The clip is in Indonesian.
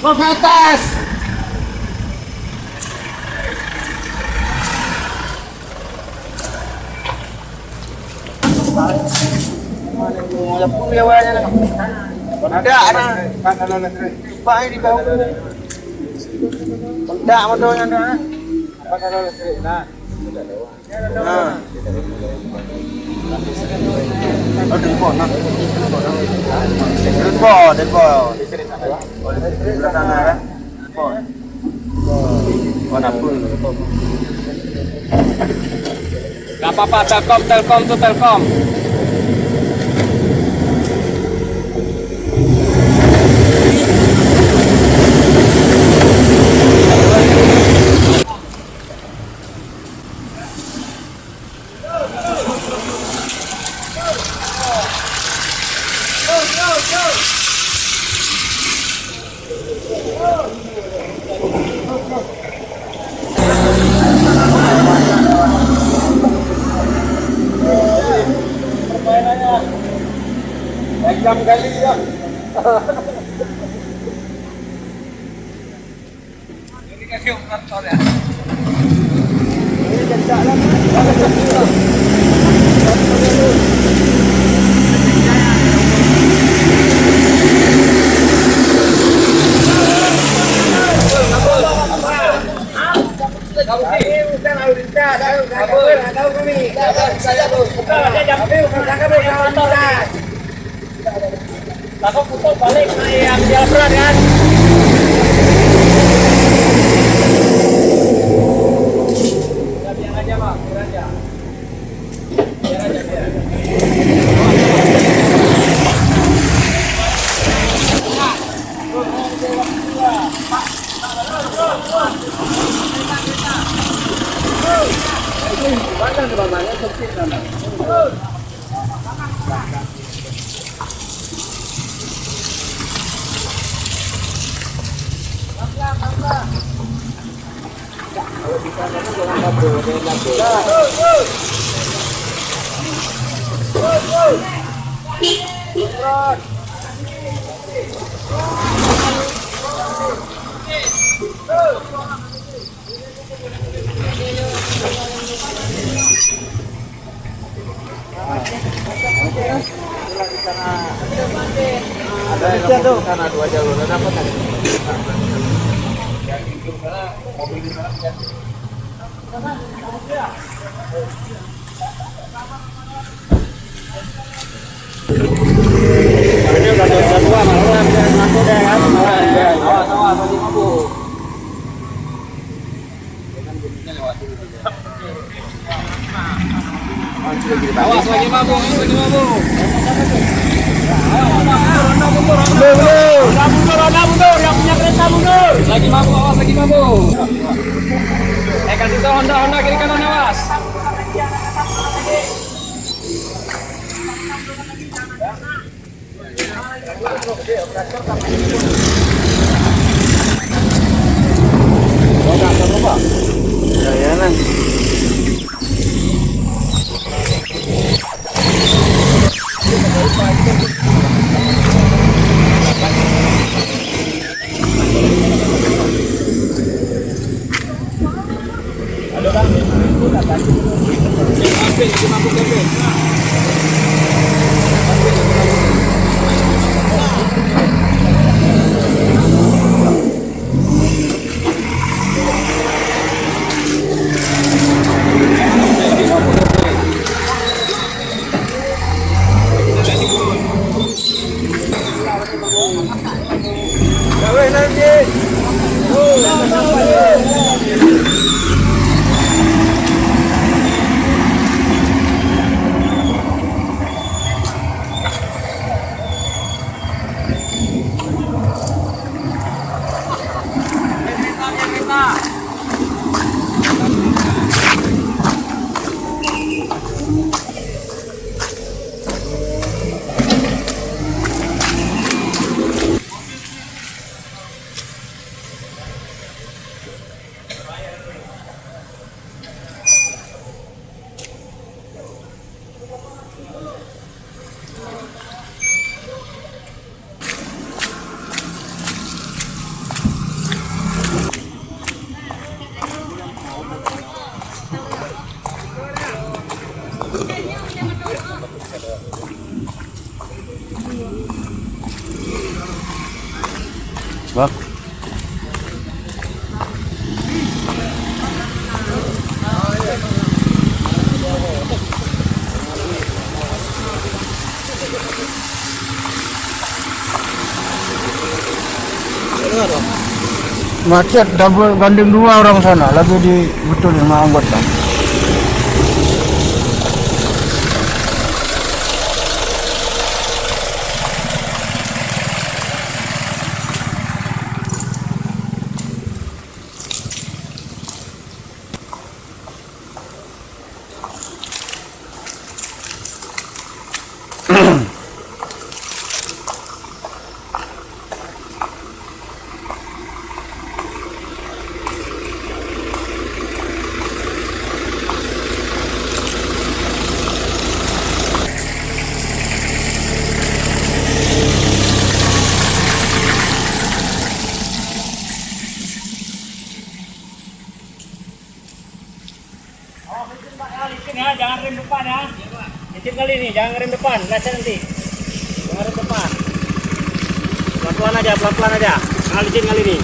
Ke atas. Ada pun ya wanya. Ada ana. Pak di bawah. Enggak motornya ada. Apa kalau listrik? Nah. Nah. Oh, telepon. Telepon. Listrik sana. Oh, listrik sana ya. Telepon. Oh, napul. Gak apa-apa, Telkom tuh Telkom. Jam kali ya. Ini kasih umpan soalnya. Ini jejak lah. Takut putar balik yang jalan berat kan? Biar aja Pak, biar aja. Ada yang tuh karena 2 jalur dapat kan? Mobil di sana. Ini udah dua malah aku deh kan. Awas bagi mabuk. Awas lagi mabuk. Mundur, yang punya kereta mundur. Lagi mabuk, awas lagi mabuk. Kasih tahu Honda kiri kanan awas. Ya nanti. Bang. Macet double gandeng 2 orang sana, lagi di betul sama anggota. Licin ya, jangan rem depan ya. Licin kali ini, jangan rem depan, lecet nanti. Jangan rem depan. Pelan-pelan aja, pelan-pelan aja. Nah, licin kali ini.